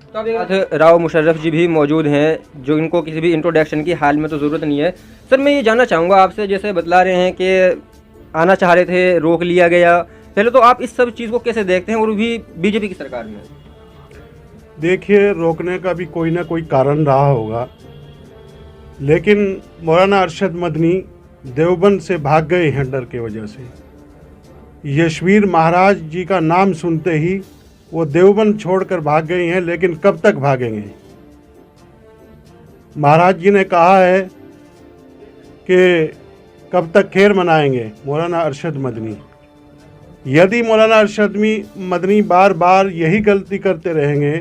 तो अब राव मुशर्रफ जी भी मौजूद हैं, जो इनको किसी भी इंट्रोडक्शन की हाल में तो ज़रूरत नहीं है। सर मैं ये जानना चाहूँगा आपसे, जैसे बतला रहे हैं कि आना चाह रहे थे, रोक लिया गया, पहले तो आप इस सब चीज़ को कैसे देखते हैं, और भी बीजेपी की सरकार में? देखिए, रोकने का भी कोई ना कोई कारण रहा होगा, लेकिन मौलाना अरशद मदनी देवबंद से भाग गए हैं डर की वजह से। यशवीर महाराज जी का नाम सुनते ही वो देवबंद छोड़कर भाग गए हैं, लेकिन कब तक भागेंगे? महाराज जी ने कहा है कि कब तक खैर मनाएंगे मौलाना अरशद मदनी। यदि मौलाना अरशद मदनी बार बार यही गलती करते रहेंगे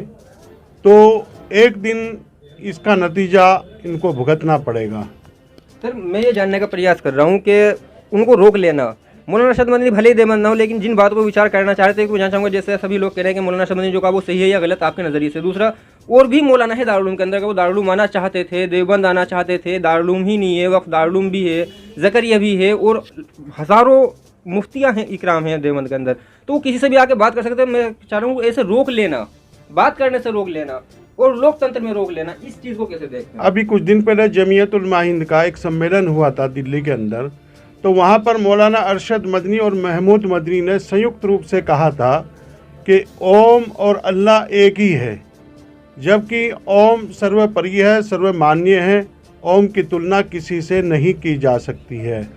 तो एक दिन इसका नतीजा इनको भुगतना पड़ेगा। सर मैं ये जानने का प्रयास कर रहा हूँ कि उनको रोक लेना, मौलाना अरशद मदनी भले ही देवबंद ना हो, लेकिन जिन बातों को विचार करना चाह रहे थे, मैं जानना चाहूँगा, जैसे सभी लोग कह रहे हैं कि मौलाना अरशद मदनी जो कहा वो सही है या गलत आपके नज़रिए से। दूसरा, और भी मौलाना है दारुल उलूम के अंदर, का वो दारुल उलूम आना चाहते थे, देवबंद आना चाहते थे, दारुल उलूम ही नहीं है, वक्त दारुल उलूम भी है, ज़करिया भी है, और हज़ारों मुफ्तियाँ हैं, इकराम हैं देवबंद के अंदर। तो वो किसी से भी आके बात कर सकते हैं। मैं चाह रहा हूँ ऐसे रोक लेना, बात करने से रोक लेना और लोकतंत्र में रोक लेना, इस चीज़ को कैसे देखते हैं? अभी कुछ दिन पहले जमीयत उलमा हिंद का एक सम्मेलन हुआ था दिल्ली के अंदर, तो वहाँ पर मौलाना अरशद मदनी और महमूद मदनी ने संयुक्त रूप से कहा था कि ओम और अल्लाह एक ही है, जबकि ओम सर्वोपरि है, सर्वमान्य है, ओम की तुलना किसी से नहीं की जा सकती है।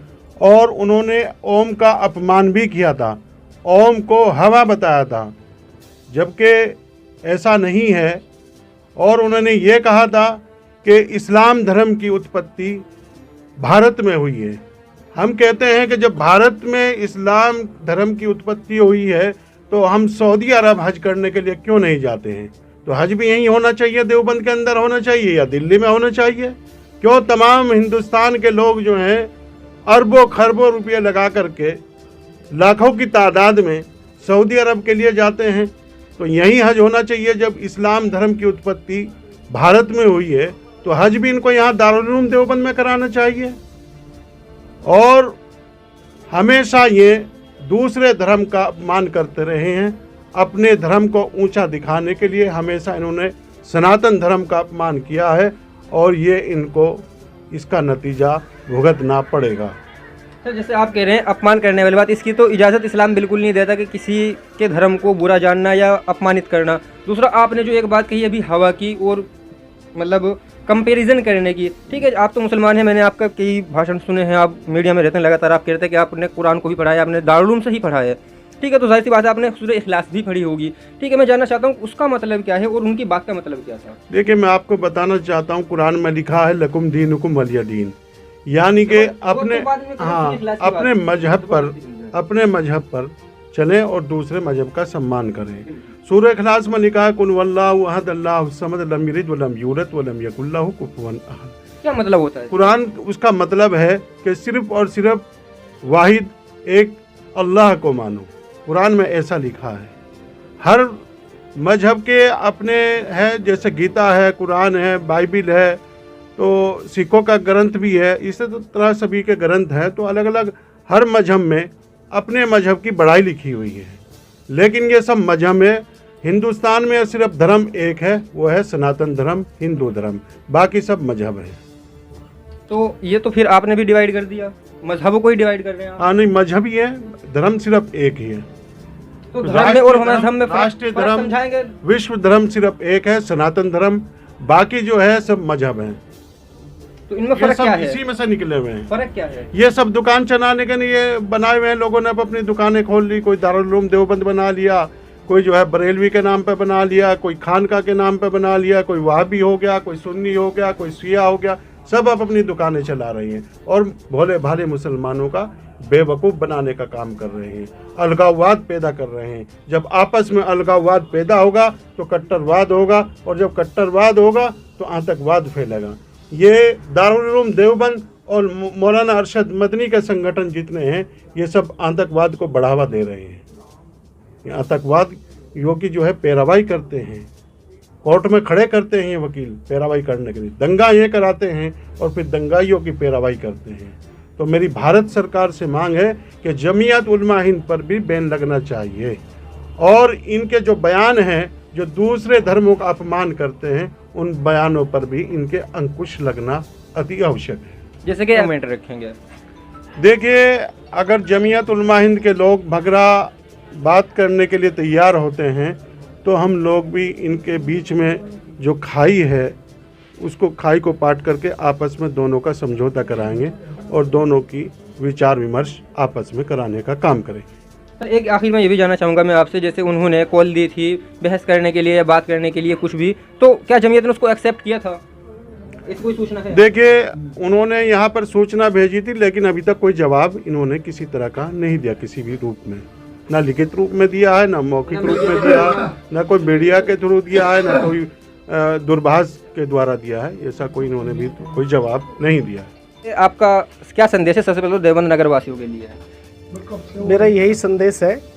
और उन्होंने ओम का अपमान भी किया था, ओम को हवा बताया था, जबकि ऐसा नहीं है। और उन्होंने ये कहा था कि इस्लाम धर्म की उत्पत्ति भारत में हुई है। हम कहते हैं कि जब भारत में इस्लाम धर्म की उत्पत्ति हुई है तो हम सऊदी अरब हज करने के लिए क्यों नहीं जाते हैं? तो हज भी यहीं होना चाहिए, देवबंद के अंदर होना चाहिए या दिल्ली में होना चाहिए? क्यों तमाम हिंदुस्तान के लोग जो हैं अरबों खरबों रुपये लगा करके लाखों की तादाद में सऊदी अरब के लिए जाते हैं? तो यहीं हज होना चाहिए। जब इस्लाम धर्म की उत्पत्ति भारत में हुई है तो हज भी इनको यहाँ दारुल उलूम देवबंद में कराना चाहिए। और हमेशा ये दूसरे धर्म का अपमान करते रहे हैं, अपने धर्म को ऊंचा दिखाने के लिए हमेशा इन्होंने सनातन धर्म का अपमान किया है, और ये इनको इसका नतीजा भुगतना पड़ेगा। सर जैसे आप कह रहे हैं अपमान करने वाली बात, इसकी तो इजाज़त इस्लाम बिल्कुल नहीं देता कि किसी के धर्म को बुरा जानना या अपमानित करना। दूसरा, आपने जो एक बात कही अभी हवा की और मतलब कंपैरिजन करने की, ठीक है आप तो मुसलमान हैं, मैंने आपका कई भाषण सुने हैं, आप मीडिया में रहते हैं लगातार, आप कहते हैं कि आपने कुरान को भी पढ़ा है, आपने दारुल उलूम से ही पढ़ा है, ठीक है, तो जाहिर सी बात है आपने सूरह इखलास भी पढ़ी होगी, ठीक है। मैं जानना चाहता हूँ उसका मतलब क्या है और उनकी बात का मतलब क्या था? देखिए, मैं आपको बताना चाहता हूँ, कुरान में लिखा है लकुम दीनुकुम वलिय दीन, यानी कि अपने मजहब पर चलें और दूसरे मजहब का सम्मान करें। सूरह इखलास में लिखा है कुल वल्लाहु अहद अल्लाहु समद लम यलिद वलम यूलद वलम यकुल लहु कुफुवन अहद। क्या मतलब होता है? कुरान उसका मतलब है कि सिर्फ और सिर्फ वाहिद एक अल्लाह को मानो। कुरान में ऐसा लिखा है। हर मजहब के अपने है, जैसे गीता है, कुरान है, बाइबिल है, तो सिखों का ग्रंथ भी है, इसी तरह सभी के ग्रंथ हैं। तो अलग अलग हर मजहब में अपने मजहब की बड़ाई लिखी हुई है, लेकिन ये सब मजहब है। हिंदुस्तान में सिर्फ धर्म एक है, वो है सनातन धर्म, हिंदू धर्म, बाकी सब मजहब है। तो ये तो फिर आपने भी डिवाइड कर दिया, मजहबों को ही डिवाइड कर रहे हैं। हाँ नहीं, मजहब ही है, धर्म सिर्फ एक ही है। तो धर्म में और हमारे धर्म में राष्ट्रीय धर्म, समझाएंगे? विश्व धर्म सिर्फ एक है, सनातन धर्म, बाकी जो है सब मजहब है। तो इनमें फर्क क्या है? इसी में से निकले हुए हैं। फर्क क्या है? ये सब दुकान चलाने के लिए बनाए हुए हैं लोगों ने, अब अपनी दुकानें खोल ली। कोई दारुल उलूम देवबंद बना लिया, कोई जो है बरेलवी के नाम पे बना लिया, कोई खानका के नाम पे बना लिया, कोई वहाबी हो गया, कोई सुन्नी हो गया, कोई शिया हो गया, सब अब अपनी दुकानें चला रही हैं और भोले भाले मुसलमानों का बेवकूफ़ बनाने का काम कर रहे हैं, अलगाववाद पैदा कर रहे हैं। जब आपस में अलगाववाद पैदा होगा तो कट्टरवाद होगा, और जब कट्टरवाद होगा तो आतंकवाद फैलेगा। ये दारुल उलूम देवबंद और मौलाना अरशद मदनी के संगठन जितने हैं, ये सब आतंकवाद को बढ़ावा दे रहे हैं। ये आतंकवादियों की जो है पैरवाई करते हैं, कोर्ट में खड़े करते हैं ये वकील पैरवाई करने के लिए, दंगा ये कराते हैं और फिर दंगाइयों की पैरवाई करते हैं। तो मेरी भारत सरकार से मांग है कि जमीयत उलमा हिंद पर भी बैन लगना चाहिए, और इनके जो बयान हैं जो दूसरे धर्मों का अपमान करते हैं उन बयानों पर भी इनके अंकुश लगना अति आवश्यक है। जैसे कि कमेंट रखेंगे। देखिए, अगर जमीयत उलमा हिंद के लोग भगरा बात करने के लिए तैयार होते हैं तो हम लोग भी इनके बीच में जो खाई है उसको खाई को पाट करके आपस में दोनों का समझौता कराएंगे और दोनों की विचार विमर्श आपस में कराने का काम करेंगे। सर एक आखिर में ये भी जानना चाहूँगा मैं आपसे, जैसे उन्होंने कॉल दी थी बहस करने के लिए या बात करने के लिए कुछ भी, तो क्या जमीयत ने उसको एक्सेप्ट किया था? इसकी कोई सूचना है? देखिए, उन्होंने यहाँ पर सूचना भेजी थी लेकिन अभी तक कोई जवाब इन्होंने किसी तरह का नहीं दिया, किसी भी रूप में, ना लिखित रूप में दिया है, ना मौखिक रूप में दिया है, ना कोई मीडिया के थ्रू दिया है, ना कोई दूरभाष के द्वारा दिया है। ऐसा कोई इन्होंने भी कोई जवाब नहीं दिया है। आपका क्या संदेश है सबसे पहले तो देवबंद नगर वासियों के लिए? मेरा यही संदेश है